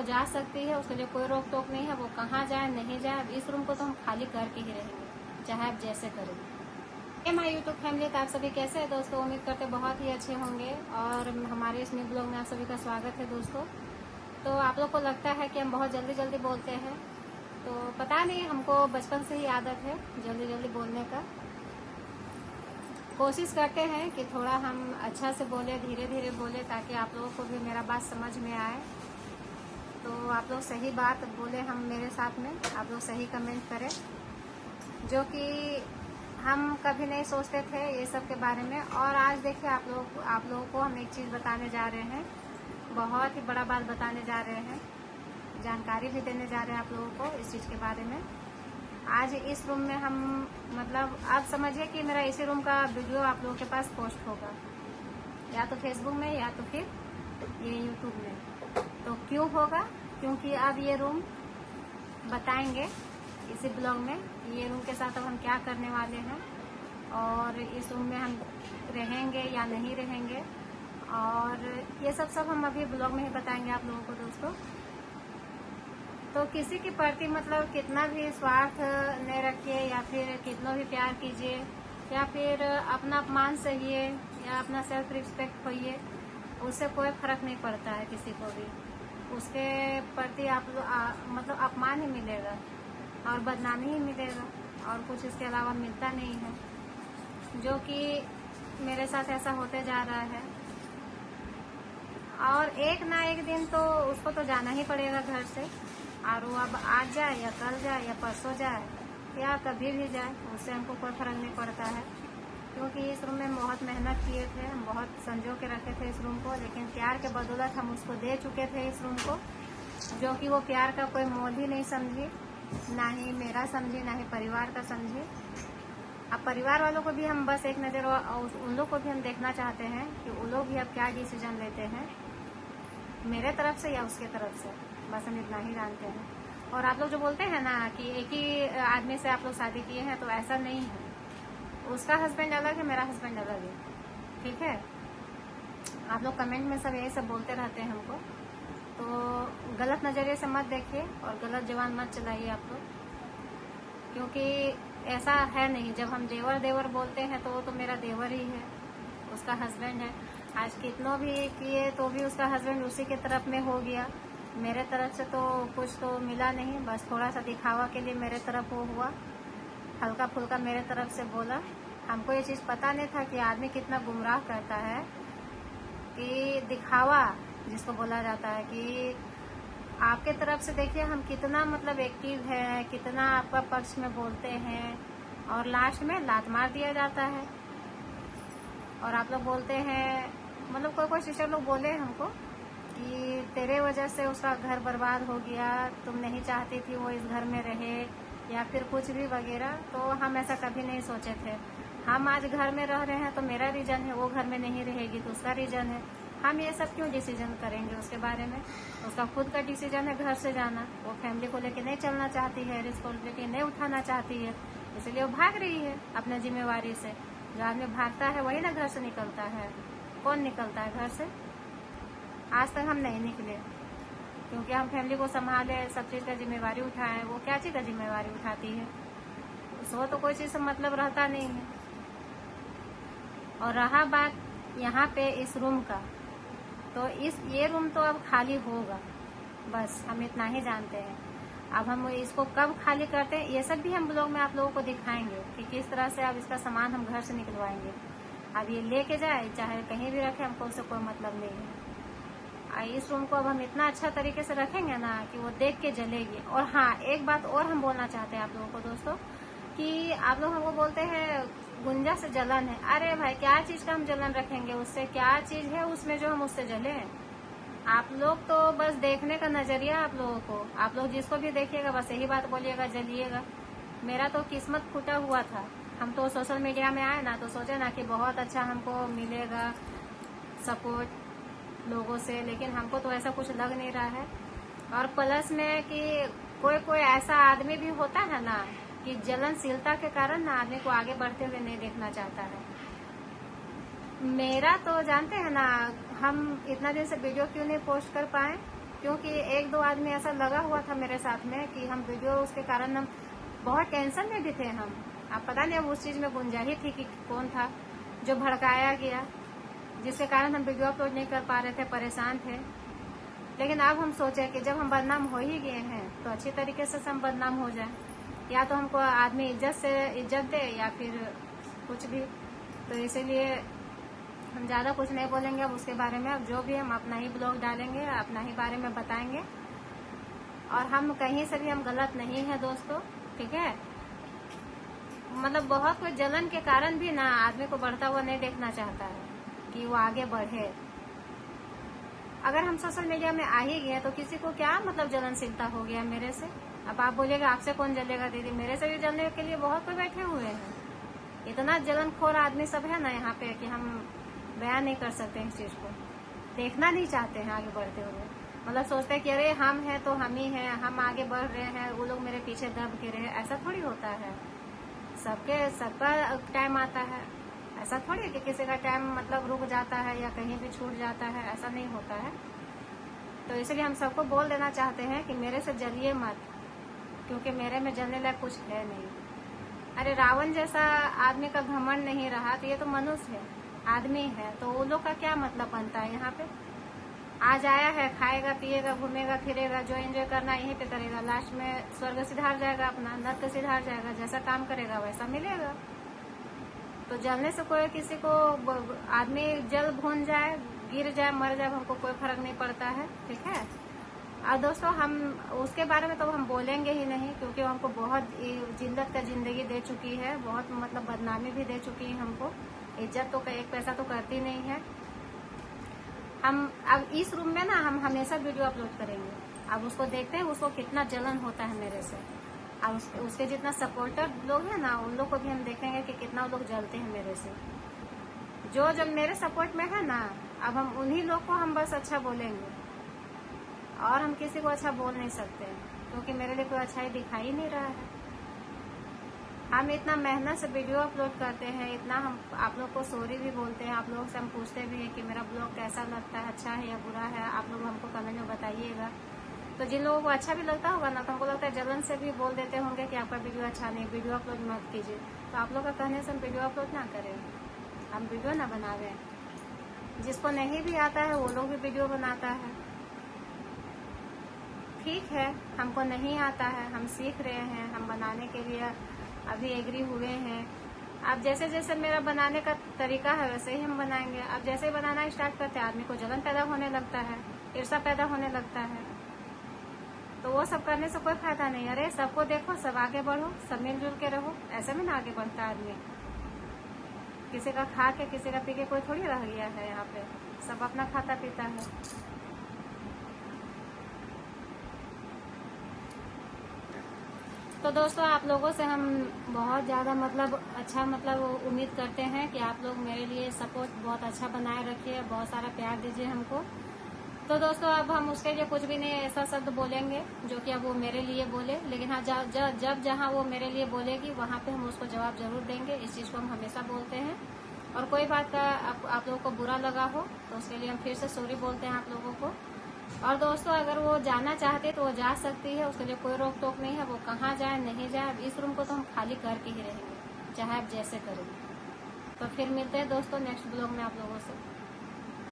जा सकती है, उसके लिए कोई रोक टोक नहीं है। वो कहाँ जाए नहीं जाए, अब इस रूम को तो हम खाली करके ही रहेंगे, चाहे आप जैसे करें। माय यूट्यूब फैमिली, तो आप सभी कैसे हैं दोस्तों? उम्मीद करते बहुत ही अच्छे होंगे। और हमारे इस न्यू ब्लॉग में आप सभी का स्वागत है दोस्तों। तो आप लोग को लगता है कि हम बहुत जल्दी जल्दी बोलते हैं, तो पता नहीं, हमको बचपन से ही आदत है जल्दी जल्दी बोलने का। कोशिश करते हैं कि थोड़ा हम अच्छा से बोले, धीरे धीरे बोले, ताकि आप लोगों को भी मेरा बात समझ में आए। तो आप लोग सही बात बोले हम मेरे साथ में, आप लोग सही कमेंट करें, जो कि हम कभी नहीं सोचते थे ये सब के बारे में। और आज देखिए आप लोगों को हम एक चीज़ बताने जा रहे हैं, बहुत ही बड़ा बात बताने जा रहे हैं, जानकारी भी देने जा रहे हैं आप लोगों को इस चीज़ के बारे में। आज इस रूम में हम, मतलब आप समझिए कि मेरा इसी रूम का वीडियो आप लोगों के पास पोस्ट होगा, या तो फेसबुक में या तो फिर ये यूट्यूब में। तो क्यों होगा? क्योंकि अब ये रूम बताएंगे इसी ब्लॉग में, ये रूम के साथ अब हम क्या करने वाले हैं, और इस रूम में हम रहेंगे या नहीं रहेंगे, और ये सब हम अभी ब्लॉग में ही बताएंगे आप लोगों को दोस्तों। तो किसी के प्रति मतलब कितना भी स्वार्थ न रखिए, या फिर कितना भी प्यार कीजिए, या फिर अपना अपमान सहिए, या अपना सेल्फ रिस्पेक्ट होइए, उससे कोई फर्क नहीं पड़ता है किसी को भी। उसके प्रति मतलब अपमान ही मिलेगा और बदनामी ही मिलेगा, और कुछ इसके अलावा मिलता नहीं है, जो कि मेरे साथ ऐसा होते जा रहा है। और एक ना एक दिन तो उसको तो जाना ही पड़ेगा घर से, और वो अब आज जाए या कल जाए या परसों जाए या कभी भी जाए, उससे हमको कोई फर्क नहीं पड़ता है। क्योंकि इस रूम में बहुत मेहनत किए थे, हम बहुत संजो के रखे थे इस रूम को, लेकिन प्यार के बदौलत हम उसको दे चुके थे इस रूम को, जो कि वो प्यार का कोई मोल ही नहीं समझी, ना ही मेरा समझी, ना ही परिवार का समझी। अब परिवार वालों को भी हम बस एक नज़र उन लोग को भी हम देखना चाहते हैं कि उन लोग भी अब क्या डिसीजन लेते हैं, मेरे तरफ से या उसके तरफ से, बस हम इतना ही जानते हैं। और आप लोग जो बोलते हैं ना कि एक ही आदमी से आप लोग शादी किए हैं, तो ऐसा नहीं है। उसका हस्बैंड अलग है, मेरा हस्बैंड अलग है, ठीक है। आप लोग कमेंट में सब यही सब बोलते रहते हैं हमको, तो गलत नज़रिए से मत देखिए और गलत जबान मत चलाइए आप लोग, क्योंकि ऐसा है नहीं। जब हम देवर देवर बोलते हैं तो वो तो मेरा देवर ही है, उसका हस्बैंड है। आज कितनों भी किए तो भी उसका हस्बैंड उसी के तरफ में हो गया, मेरे तरफ से तो कुछ तो मिला नहीं, बस थोड़ा सा दिखावा के लिए मेरे तरफ वो हुआ, हल्का फुल्का मेरे तरफ से बोला। हमको ये चीज़ पता नहीं था कि आदमी कितना गुमराह करता है, कि दिखावा जिसको बोला जाता है, कि आपके तरफ से देखिए हम कितना मतलब एक्टिव है, कितना आपका पक्ष में बोलते हैं, और लास्ट में लात मार दिया जाता है। और आप लोग बोलते हैं, मतलब कोई सिस्टर लोग बोले हमको कि तेरे वजह से उसका घर बर्बाद हो गया, तुम नहीं चाहती थी वो इस घर में रहे, या फिर कुछ भी वगैरह। तो हम ऐसा कभी नहीं सोचे थे। हम आज घर में रह रहे हैं तो मेरा रीजन है, वो घर में नहीं रहेगी तो उसका रीजन है। हम ये सब क्यों डिसीजन करेंगे उसके बारे में? उसका खुद का डिसीजन है घर से जाना, वो फैमिली को लेके नहीं चलना चाहती है, रिस्पॉन्सिबिलिटी नहीं उठाना चाहती है, इसलिए वो भाग रही है अपने जिम्मेवारी से। जो आदमी भागता है वही ना घर से निकलता है। कौन निकलता है घर से? आज तक हम नहीं निकले, क्योंकि हम फैमिली को संभाले, सब चीज़ का जिम्मेवारी उठाए। वो क्या चीज़ का जिम्मेवारी उठाती है? उसको तो कोई चीज़ से मतलब रहता नहीं है। और रहा बात यहाँ पे इस रूम का, तो ये रूम तो अब खाली होगा, बस हम इतना ही जानते हैं। अब हम इसको कब खाली करते हैं ये सब भी हम ब्लॉग में आप लोगों को दिखाएंगे कि किस तरह से अब इसका सामान हम घर से निकलवाएंगे। अब ये लेके जाए चाहे कहीं भी रखे, हमको उससे कोई मतलब नहीं है। इस रूम को अब हम इतना अच्छा तरीके से रखेंगे ना कि वो देख के जलेगी। और हाँ, एक बात और हम बोलना चाहते हैं आप लोगों को दोस्तों, कि आप लोग हमको बोलते हैं गुंजा से जलन है। अरे भाई, क्या चीज़ का हम जलन रखेंगे उससे? क्या चीज़ है उसमें जो हम उससे जले? आप लोग तो बस देखने का नजरिया आप लोगों को, आप लोग जिसको भी देखिएगा बस यही बात बोलिएगा, जलिएगा। मेरा तो किस्मत फूटा हुआ था। हम तो सोशल मीडिया में आए ना तो सोचे ना कि बहुत अच्छा हमको मिलेगा सपोर्ट लोगों से, लेकिन हमको तो ऐसा कुछ लग नहीं रहा है। और प्लस में कि कोई ऐसा आदमी भी होता है ना कि जलनशीलता के कारण ना आदमी को आगे बढ़ते हुए नहीं देखना चाहता है। मेरा तो जानते हैं ना, हम इतना दिन से वीडियो क्यों नहीं पोस्ट कर पाए, क्योंकि एक दो आदमी ऐसा लगा हुआ था मेरे साथ में कि हम वीडियो, उसके कारण हम बहुत टेंशन में भी थे हम। अब पता नहीं अब उस चीज में गुंजाही थी कि कौन था जो भड़काया गया, जिसके कारण हम वीडियो अपलोड नहीं कर पा रहे थे, परेशान थे। लेकिन अब हम सोचे कि जब हम बदनाम हो ही गए हैं तो अच्छी तरीके से हम बदनाम हो जाए, या तो हमको आदमी इज्जत दे या फिर कुछ भी। तो इसीलिए हम ज्यादा कुछ नहीं बोलेंगे अब उसके बारे में। अब जो भी हम अपना ही ब्लॉग डालेंगे, अपना ही बारे में बताएंगे, और हम कहीं से भी हम गलत नहीं है दोस्तों, ठीक है। मतलब बहुत कोई जलन के कारण भी ना आदमी को बढ़ता हुआ नहीं देखना चाहता है कि वो आगे बढ़े। अगर हम सोशल मीडिया में आ ही गए तो किसी को क्या मतलब जलनशीलता हो गया मेरे से। अब आप बोलिएगा आपसे कौन जलेगा दीदी, मेरे से भी जलने के लिए बहुत कोई बैठे हुए हैं। इतना जलनखोर आदमी सब है ना यहाँ पे कि हम बयान नहीं कर सकते इस चीज को, देखना नहीं चाहते हैं आगे बढ़ते हुए। मतलब सोचते हैं कि अरे हम हैं तो हम ही हैं, हम आगे बढ़ रहे हैं, वो लोग मेरे पीछे दब के रहे। ऐसा थोड़ी होता है, सबका टाइम आता है। ऐसा थोड़ी है कि किसी का टाइम मतलब रुक जाता है या कहीं भी छूट जाता है, ऐसा नहीं होता है। तो इसलिए हम सबको बोल देना चाहते हैं कि मेरे से जलिए मत, क्योंकि मेरे में जलने लायक कुछ है नहीं। अरे रावण जैसा आदमी का घमंड नहीं रहा तो ये तो मनुष्य है, आदमी है, तो वो लोग का क्या मतलब बनता है। यहाँ पे आज आया है, खाएगा पिएगा घूमेगा फिरेगा, जो एंजॉय करना यहीं पे करेगा, लास्ट में स्वर्ग सिधार जाएगा, अपना नर्क सिधार जाएगा। जैसा काम करेगा वैसा मिलेगा। तो जलने से कोई किसी को, आदमी जल भून जाए, गिर जाए, मर जाए, हमको कोई फर्क नहीं पड़ता है, ठीक है। और दोस्तों हम उसके बारे में तो हम बोलेंगे ही नहीं, क्योंकि वो हमको बहुत जिल्लत का जिंदगी दे चुकी है, बहुत मतलब बदनामी भी दे चुकी है हमको। इज्जत तो एक पैसा तो करती नहीं है। हम अब इस रूम में ना हम हमेशा वीडियो अपलोड करेंगे। अब उसको देखते हैं उसको कितना जलन होता है मेरे से। अब उसके जितना सपोर्टर लोग हैं ना, उन लोग को भी हम देखेंगे कि कितना लोग जलते हैं मेरे से। जो जब मेरे सपोर्ट में है ना, अब हम उन्हीं लोग को हम बस अच्छा बोलेंगे, और हम किसी को अच्छा बोल नहीं सकते, क्योंकि मेरे लिए कोई अच्छाई दिखाई नहीं रहा है। हम इतना मेहनत से वीडियो अपलोड करते हैं, इतना हम आप लोग को सॉरी भी बोलते हैं, आप लोगों से हम पूछते भी हैं कि मेरा ब्लॉग कैसा लगता है, अच्छा है या बुरा है, आप लोग हमको कमेंट में बताइएगा। तो जिन लोगों को अच्छा भी लगता होगा ना, तो हमको लगता है जलन से भी बोल देते होंगे कि आपका वीडियो अच्छा नहीं, वीडियो अपलोड मत कीजिए। तो आप लोग का कहने से हम वीडियो अपलोड ना करें, हम वीडियो ना बनावे। जिसको नहीं भी आता है वो लोग भी वीडियो बनाता है, ठीक है। हमको नहीं आता है, हम सीख रहे हैं, हम बनाने के लिए अभी एग्री हुए हैं। अब जैसे जैसे मेरा बनाने का तरीका है वैसे ही हम बनाएंगे। अब जैसे ही बनाना स्टार्ट करते हैं आदमी को जलन पैदा होने लगता है, ईर्ष्या पैदा होने लगता है, तो वो सब करने से कोई फायदा नहीं। अरे सबको देखो, सब आगे बढ़ो, सब मिलजुल के रहो, ऐसे में ना आगे बढ़ता आदमी। किसी का खा के किसी का पी के कोई थोड़ी रह गया है यहाँ पे, सब अपना खाता पीता है। तो दोस्तों आप लोगों से हम बहुत ज़्यादा मतलब अच्छा मतलब उम्मीद करते हैं कि आप लोग मेरे लिए सपोर्ट बहुत अच्छा बनाए रखिए, बहुत सारा प्यार दीजिए हमको। तो दोस्तों अब हम उसके लिए कुछ भी नहीं ऐसा शब्द बोलेंगे जो कि अब वो मेरे लिए बोले, लेकिन हाँ जब जहाँ वो मेरे लिए बोलेगी वहाँ पे हम उसको जवाब जरूर देंगे। इस चीज़ को हम हमेशा बोलते हैं। और कोई बात का आप लोगों को बुरा लगा हो तो उसके लिए हम फिर से सॉरी बोलते हैं आप लोगों को। और दोस्तों अगर वो जाना चाहते तो वो जा सकती है, उसके लिए कोई रोक टोक नहीं है। वो कहाँ जाए नहीं जाए, अब इस रूम को तो हम खाली करके ही रहेंगे, चाहे आप जैसे करें। तो फिर मिलते हैं दोस्तों नेक्स्ट ब्लॉग में आप लोगों से।